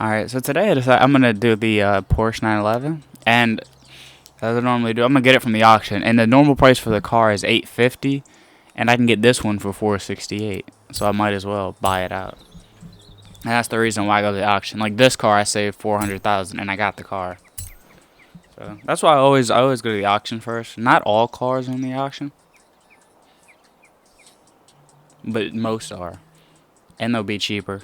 Alright, so today I decided I'm gonna do the Porsche 911, and as I normally do, I'm gonna get it from the auction. And the normal price for the car is $850, and I can get this one for $468. So I might as well buy it out. And that's the reason why I go to the auction. Like this car, I saved $400,000, and I got the car. So that's why I always go to the auction first. Not all cars on the auction, but most are, and they'll be cheaper.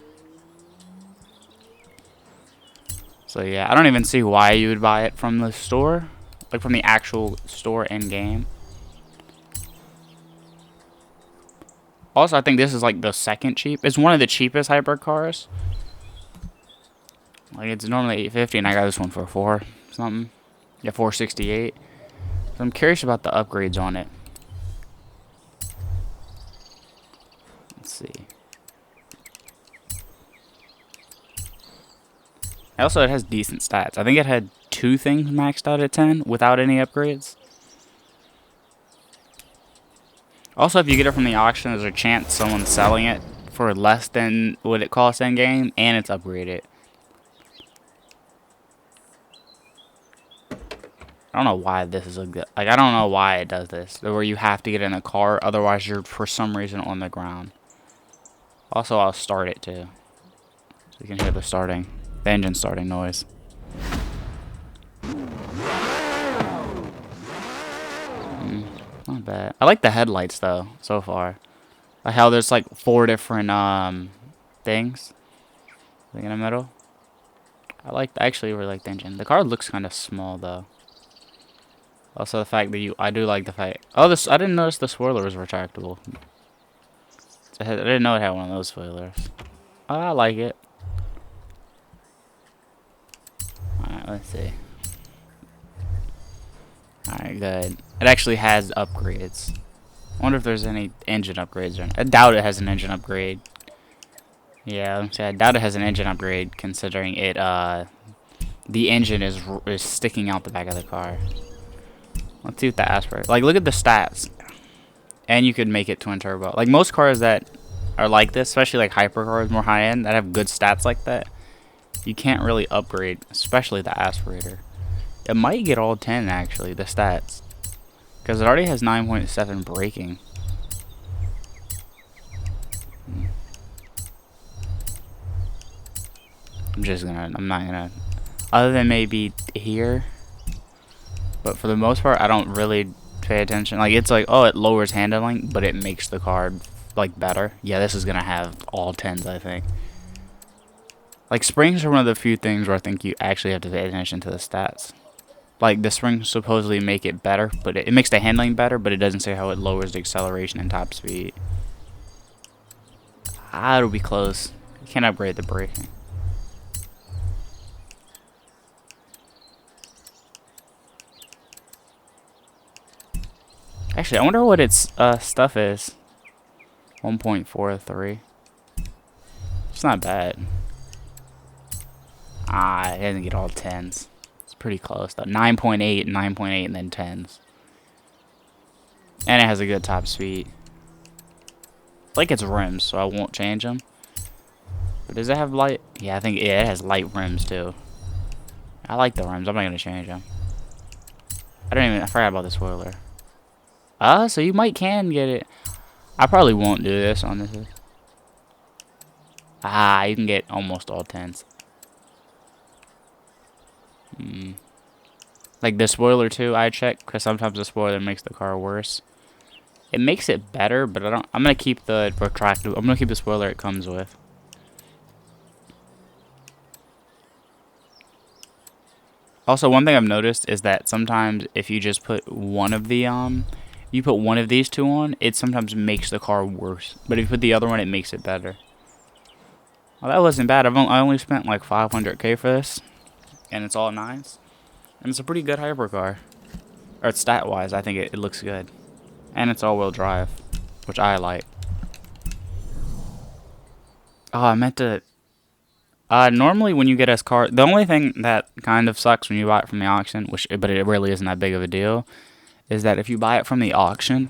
So yeah, I don't even see why you would buy it from the store. Like from the actual store in game. Also, I think this is like the second cheap. It's one of the cheapest hypercars. Like it's normally $850 and I got this one for $4 something. Yeah, $468. So I'm curious about the upgrades on it. Let's see. Also, it has decent stats. I think it had 2 things maxed out at 10 without any upgrades. Also, if you get it from the auction, there's a chance someone's selling it for less than what it costs in game, and it's upgraded. I don't know why this is a good. Like, I don't know why it does this. Where you have to get in a car, otherwise you're for some reason on the ground. Also, I'll start it too, so you can hear the engine starting noise. Not bad. I like the headlights though so far. Like how there's like 4 different things like in the middle. I actually really like the engine. The car looks kind of small though. Also the fact that I do like the fact. Oh, I didn't notice the spoiler was retractable. I didn't know it had one of those spoilers. Oh, I like it. Alright, let's see. Alright, good. It actually has upgrades. I wonder if there's any engine upgrades or I doubt it has an engine upgrade. Yeah, let me see. I doubt it has an engine upgrade considering it the engine is sticking out the back of the car. Let's see what the aspirator. Like look at the stats. And you could make it twin turbo. Like most cars that are like this, especially like hypercars, more high end, that have good stats like that, you can't really upgrade, especially the aspirator. It might get all 10 actually, the stats. Because it already has 9.7 braking. I'm not gonna, other than maybe here. But for the most part, I don't really pay attention. Like, it's like, oh, it lowers handling, but it makes the car, like, better. Yeah, this is gonna have all 10s, I think. Like, springs are one of the few things where I think you actually have to pay attention to the stats. Like, the springs supposedly make it better, but it makes the handling better, but it doesn't say how it lowers the acceleration and top speed. Ah, it'll be close. You can't upgrade the braking. Actually, I wonder what its stuff is. 1.43. It's not bad. Ah, it doesn't get all 10s. It's pretty close though. 9.8, 9.8, and then 10s. And it has a good top speed. I like its rims, so I won't change them. But does it have light? Yeah, I think it has light rims too. I like the rims. I'm not gonna change them. I forgot about the spoiler. So you can get it. I probably won't do this on this. Ah, you can get almost all 10s. Like the spoiler too, I check, because sometimes the spoiler makes the car worse. It makes it better, but I'm gonna keep the retractable. I'm gonna keep the spoiler it comes with. Also, one thing I've noticed is that sometimes if you just put one of the you put one of these two on, it sometimes makes the car worse. But if you put the other one, it makes it better. Well, that wasn't bad. I only spent like 500K for this, and it's all 9s. And it's a pretty good hypercar. Or stat-wise, I think it looks good. And it's all-wheel drive, which I like. Oh, I meant to... normally when you get a car, the only thing that kind of sucks when you buy it from the auction, but it really isn't that big of a deal, is that if you buy it from the auction,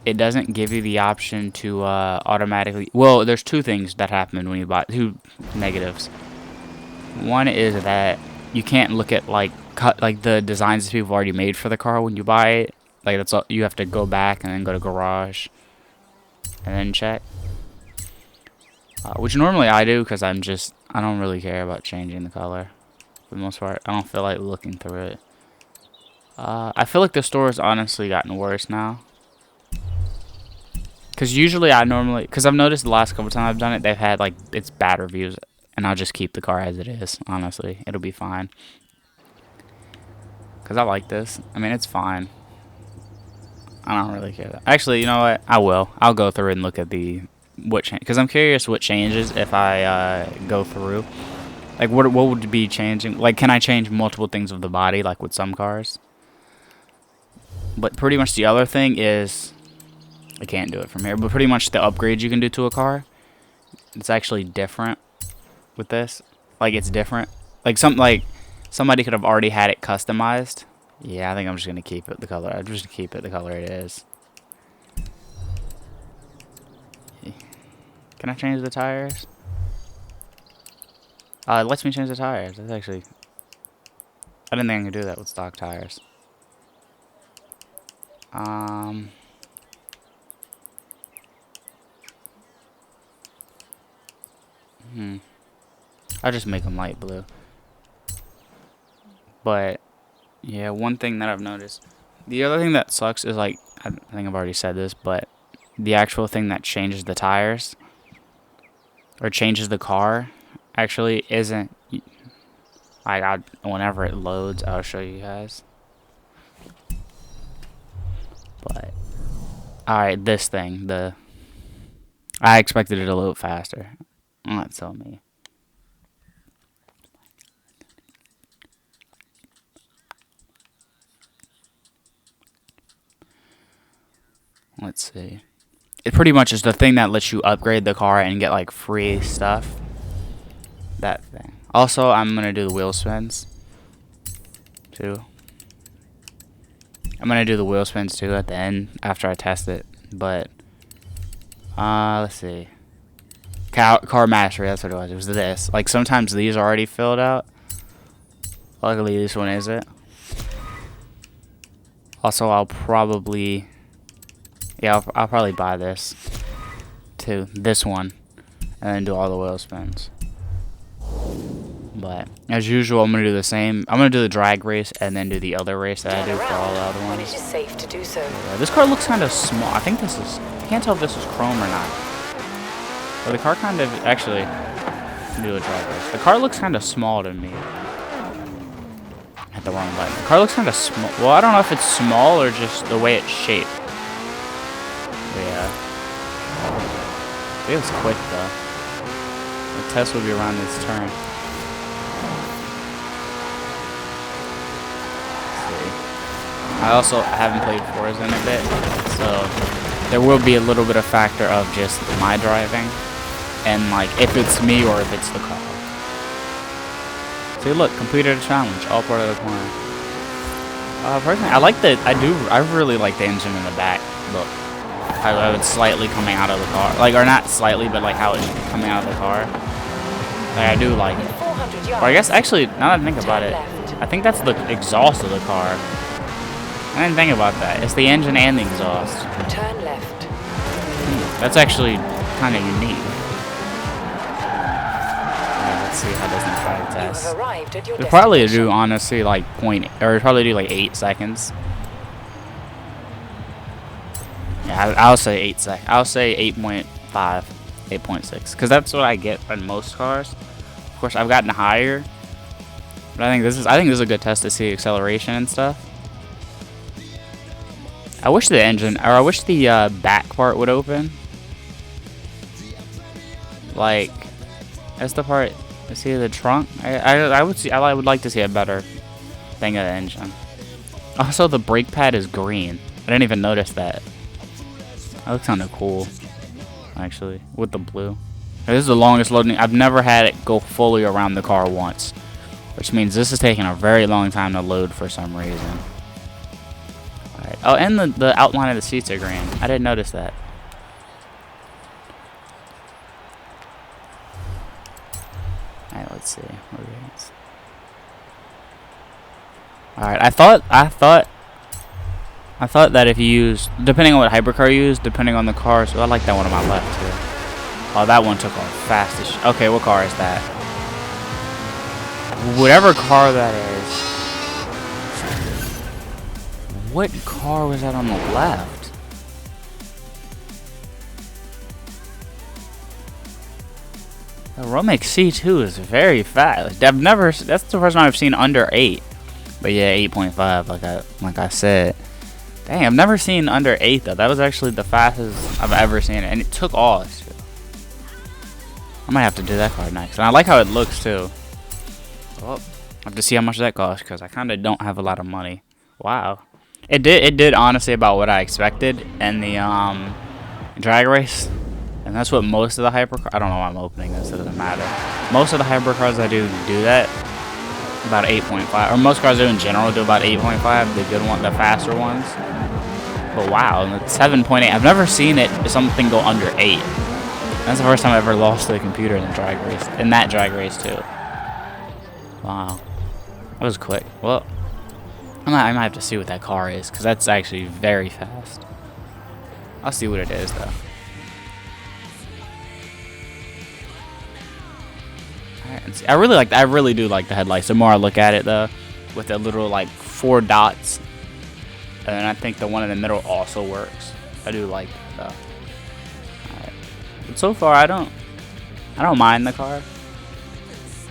it doesn't give you the option to automatically... Well, there's 2 things that happen when you buy... 2 negatives. One is that you can't look at like the designs that people have already made for the car when you buy it. Like that's all, you have to go back and then go to garage and then check. Which normally I do because I don't really care about changing the color for the most part. I don't feel like looking through it. I feel like the store has honestly gotten worse now. Because usually because I've noticed the last couple times I've done it, they've had like it's bad reviews, and I'll just keep the car as it is. Honestly, it'll be fine. Because I like this. I mean, it's fine. I don't really care. Actually, you know what? I will. I'll go through and look at what change, because I'm curious what changes if I go through. Like, what would be changing? Like, can I change multiple things of the body, like with some cars? But pretty much the other thing is, I can't do it from here, but pretty much the upgrades you can do to a car, it's actually different with this. Like, it's different. Like, somebody could have already had it customized. Yeah, I think I'm just going to keep it the color. I'm just going to keep it the color it is. Can I change the tires? It lets me change the tires. That's actually... I didn't think I could do that with stock tires. I'll just make them light blue. But, yeah, one thing that I've noticed. The other thing that sucks is, like, I think I've already said this, but the actual thing that changes the tires, or changes the car, actually isn't... whenever it loads, I'll show you guys. But, alright, this thing, I expected it to load faster. That's so me. Let's see. It pretty much is the thing that lets you upgrade the car and get, like, free stuff. That thing. Also, I'm gonna do the wheel spins, too. I'm gonna do the wheel spins too at the end after I test it. But let's see. Car mastery, that's what it was. It was this. Like sometimes these are already filled out. Luckily this one isn't. Also I'll probably I'll probably buy this too. This one. And then do all the wheel spins. But as usual, I'm gonna do the same. I'm gonna do the drag race and then do the other race that I do for all the other ones. It is safe to do so. Yeah, this car looks kind of small. I think this is. I can't tell if this is chrome or not. But the car kind of actually do a drag race. The car looks kind of small to me. Hit the wrong button. The car looks kind of small. Well, I don't know if it's small or just the way it's shaped. But yeah. It was quick though. The test will be around this turn. I also haven't played Forza in a bit, so there will be a little bit of factor of just my driving and like if it's me or if it's the car. See, look, completed a challenge, all part of the corner. Personally, I really like the engine in the back. Look, how it's slightly coming out of the car, like, or not slightly, but like how it's coming out of the car. Like I do like it. Or I guess actually, now that I think about it, I think that's the exhaust of the car. I didn't think about that. It's the engine and the exhaust. Turn left. That's actually kind of unique. Let's see how does the drive test. It'll probably do honestly like probably do like 8 seconds. Yeah, I'll say 8 seconds. I'll say 8.5, 8.6, because that's what I get on most cars. Of course, I've gotten higher, but I think this is a good test to see acceleration and stuff. I wish the engine, or I wish the back part would open. Like, that's the part. See the trunk. I would like to see a better thing of the engine. Also, the brake pad is green. I didn't even notice that. That looks kind of cool, actually, with the blue. This is the longest loading. I've never had it go fully around the car once, which means this is taking a very long time to load for some reason. Alright. Oh, and the outline of the seats are green. I didn't notice that. Alright, let's see. Alright, I thought that if you use, depending on what hypercar you use, depending on the car, so I like that one on my left too. Oh, that one took off fast as sh. Okay, what car is that? Whatever car that is. What car was that on the left? The Romex C2 is very fast. I've never, that's the first time I've seen under 8. But yeah, 8.5 like I said. Dang, I've never seen under 8 though. That was actually the fastest I've ever seen it, and it took off. I might have to do that car next. And I like how it looks too. Well, I have to see how much that costs because I kind of don't have a lot of money. Wow. It did honestly about what I expected in the drag race. And that's what most of the hypercars, I don't know why I'm opening this, it doesn't matter. Most of the hypercars I do that about 8.5, or most cars do in general do about 8.5, the good one, the faster ones. But wow, 7.8, I've never seen something go under 8. That's the first time I ever lost to the computer in the drag race, in that drag race too. Wow, that was quick. Well, I might have to see what that car is, because that's actually very fast. I'll see what it is though. I really do like the headlights. The more I look at it though, with the little like 4 dots, and I think the one in the middle also works. I do like it though. Alright. But so far I don't mind the car.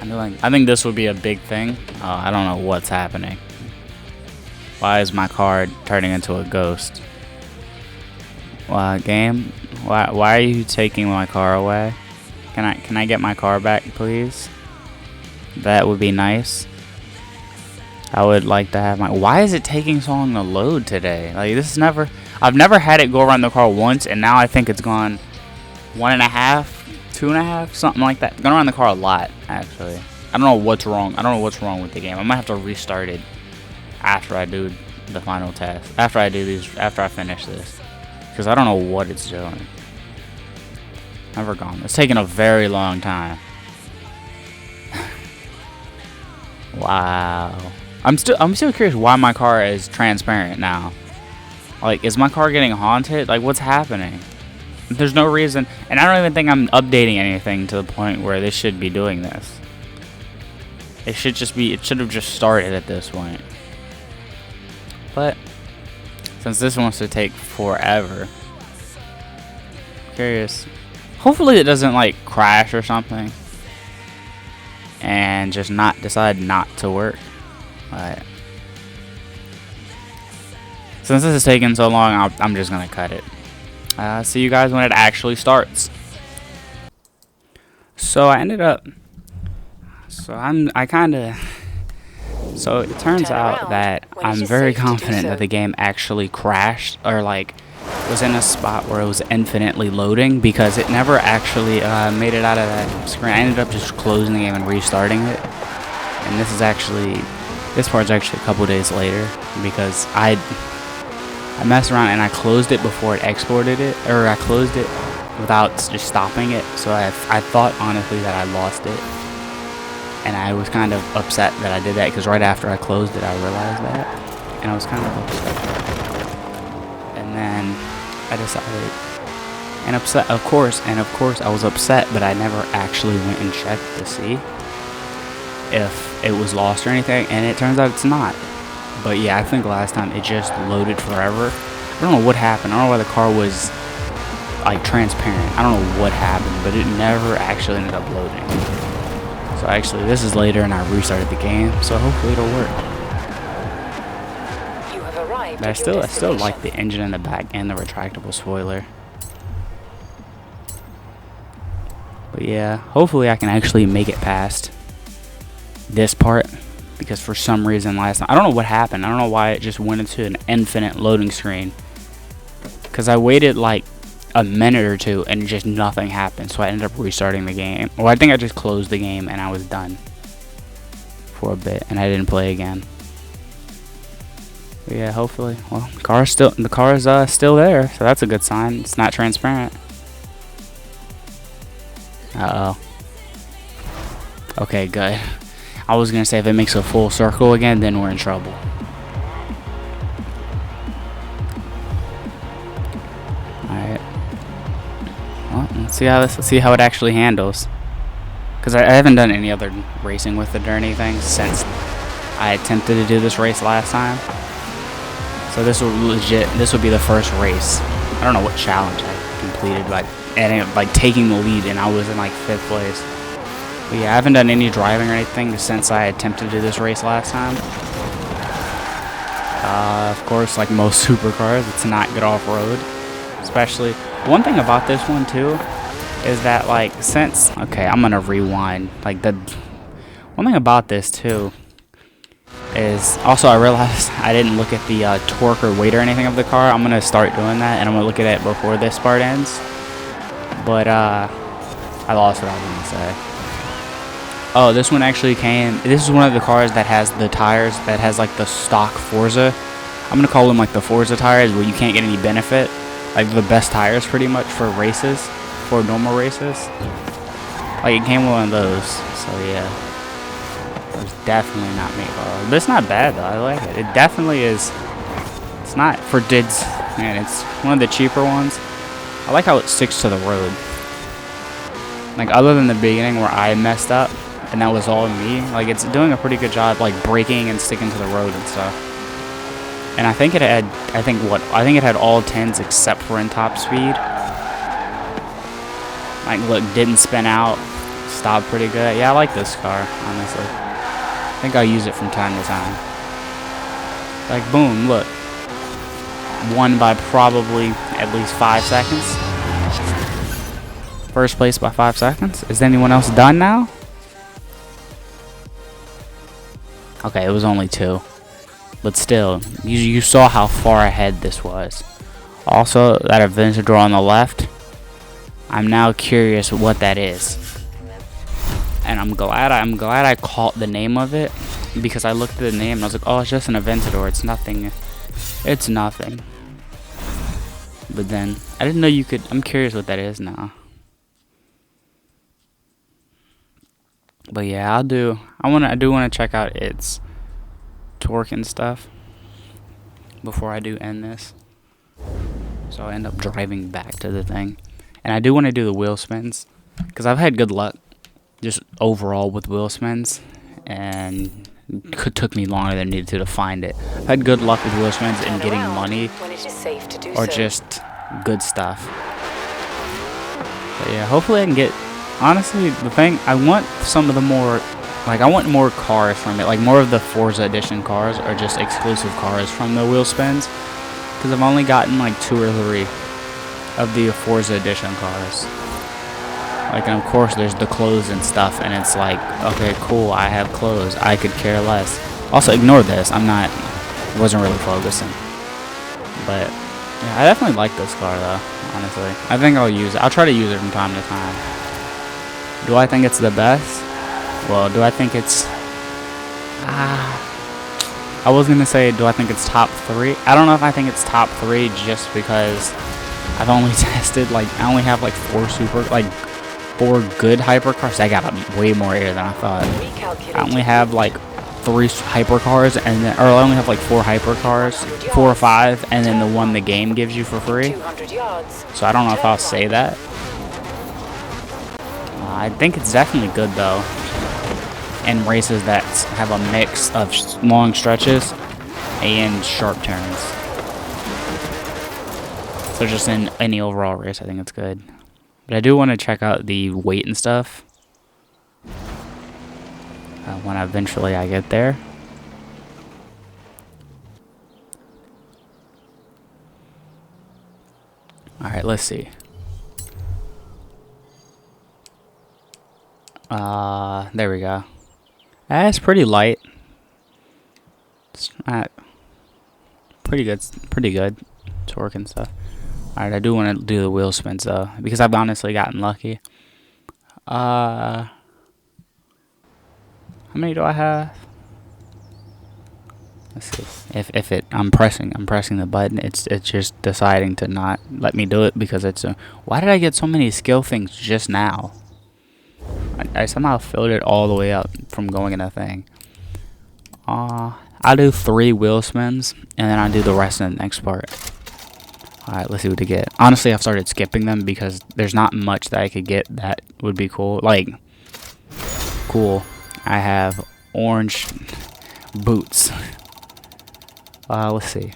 I think this would be a big thing. I don't know what's happening. Why is my car turning into a ghost? Game, why are you taking my car away? Can I get my car back, please? That would be nice. I would like to have my. Why is it taking so long to load today? Like this is never. I've never had it go around the car once, and now I think it's gone 1.5, 2.5, something like that. It's gone around the car a lot, actually. I don't know what's wrong. I don't know what's wrong with the game. I might have to restart it after I do the final test. After I finish this, because I don't know what it's doing. Never gone. It's taken a very long time. Wow. I'm still curious why my car is transparent now. Like, is my car getting haunted? Like, what's happening? There's no reason, and I don't even think I'm updating anything to the point where this should be doing this. It should have just started at this point. But since this wants to take forever, I'm curious. Hopefully it doesn't like crash or something and just decide not to work. But since this is taking so long, I'm just gonna cut it. See you guys when it actually starts. So I ended up. So So it turns out that I'm very confident that the game actually crashed or like was in a spot where it was infinitely loading, because it never actually made it out of that screen. I ended up just closing the game and restarting it. And this part's actually a couple days later, because I messed around and I closed it before it exported it, or I closed it without just stopping it. So I thought honestly that I lost it. And I was kind of upset that I did that, because right after I closed it, I realized that. And I was kind of upset. And then I decided, of course, I was upset, but I never actually went and checked to see if it was lost or anything, and it turns out it's not. But yeah, I think last time it just loaded forever. I don't know what happened. I don't know why the car was like transparent. I don't know what happened, but it never actually ended up loading. So actually, this is later, and I restarted the game, so hopefully it'll work. You have arrived. But I still like the engine in the back and the retractable spoiler. But yeah, hopefully I can actually make it past this part, because for some reason last time, I don't know what happened. I don't know why it just went into an infinite loading screen, because I waited like a minute or two and just nothing happened, so I ended up restarting the game. Well, I think I just closed the game and I was done for a bit, and I didn't play again. But yeah, hopefully. Well, the car is still there, so that's a good sign. It's not transparent. Uh-oh. Okay, good. I was gonna say if it makes a full circle again, then we're in trouble. Alright. Well, let's see how it actually handles. Because I haven't done any other racing with it or anything since I attempted to do this race last time. So this will be the first race. I don't know what challenge I completed, like taking the lead, and I was in like 5th place. But yeah, I haven't done any driving or anything since I attempted to do this race last time. Of course, like most supercars, it's not good off-road. Especially, one thing about this one too is that okay, I'm gonna rewind. Like one thing about this too is also I realized I didn't look at the torque or weight or anything of the car. I'm gonna start doing that, and I'm gonna look at it before this part ends. But I lost what I was gonna say. Oh, this one actually came. This is one of the cars that has the tires that has like the stock Forza. I'm gonna call them like the Forza tires, where you can't get any benefit. Like the best tires, pretty much for races, for normal races. Like it came with one of those. So yeah. It's definitely not me, but it's not bad though. I like it. It definitely is. It's not for dids, man. It's one of the cheaper ones. I like how it sticks to the road. Like other than the beginning where I messed up, and that was all me. Like it's doing a pretty good job, like braking and sticking to the road and stuff. And I think it had, I think it had all 10s except for in top speed. Like look, didn't spin out, stopped pretty good. Yeah, I like this car, honestly. I think I'll use it from time to time. Like, boom, look. Won by probably at least 5 seconds. First place by 5 seconds. Is anyone else done now? Okay, it was only 2. But still, you saw how far ahead this was. Also, that adventure door on the left. I'm now curious what that is. And I'm glad I caught the name of it, because I looked at the name and I was like, oh, it's just an Aventador. It's nothing. It's nothing. But then I didn't know you could. I'm curious what that is now. But yeah, I do want to check out its torque and stuff before I do end this. So I end up driving back to the thing, and I do want to do the wheel spins because I've had good luck just overall with wheel spins, and it took me longer than needed to find it. I've had good luck with wheel spins and getting money or just good stuff. But yeah, hopefully I can get. Honestly, the thing I want some of the more. Like, I want more cars from it. Like, more of the Forza Edition cars or just exclusive cars from the wheel spins. Because I've only gotten, like, 2 or 3 of the Forza Edition cars. Like, and of course, there's the clothes and stuff. And it's like, okay, cool, I have clothes. I could care less. Also, ignore this. Wasn't really focusing. But, yeah, I definitely like this car, though, honestly. I think I'll use it. I'll try to use it from time to time. Do I think it's the best? Well, do I think it's... I was going to say, do I think it's top 3? I don't know if I think it's top 3 just because I've only tested, like, I only have, like, 4 good hypercars. I got way more air than I thought. I only have, like, 3 hypercars, and then, or I only have, like, 4 hypercars, 4 or 5, and then the one the game gives you for free. So I don't know if I'll say that. I think it's definitely good, though. In races that have a mix of long stretches and sharp turns. So just in any overall race, I think it's good. But I do want to check out the weight and stuff when eventually I get there. Alright, let's see. There we go. It's pretty light. It's not pretty good torque and stuff. Alright, I do want to do the wheel spins though, because I've honestly gotten lucky. How many do I have? Let's see. I'm pressing the button. It's just deciding to not let me do it because it's a. Why did I get so many skill things just now? I somehow filled it all the way up from going in a thing. I'll do 3 wheel spins, and then I'll do the rest in the next part. Alright, let's see what to get. Honestly, I've started skipping them because there's not much that I could get that would be cool. Like, cool. I have orange boots. Let's see.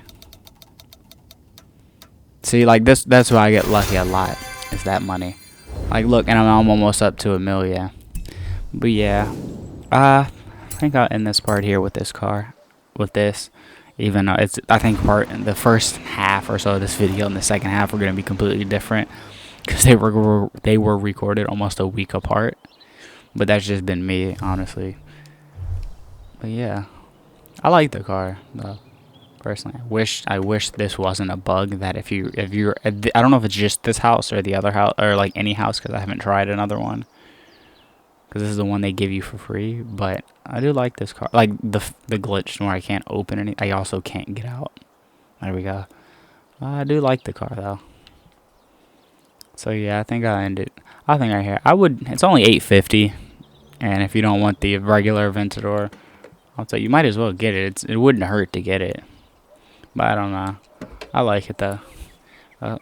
See, like, that's why I get lucky a lot, is that money. Like, look, and I'm almost up to $1 million. But yeah, I think I'll end this part here with this car. With this. Even though it's, I think the first half or so of this video and the second half are going to be completely different. Because they were recorded almost a week apart. But that's just been me, honestly. But yeah, I like the car, though. Personally, I wish this wasn't a bug that if you're I don't know if it's just this house or the other house or like any house, because I haven't tried another one, because this is the one they give you for free. But I do like this car, like the glitch where I can't open any, I also can't get out. There we go. I do like the car though. So yeah, I think I ended. I think right here I would. It's only $850, and if you don't want the regular Aventador, I'll say you might as well get it. It wouldn't hurt to get it. But I don't know. I like it though.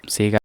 See you guys.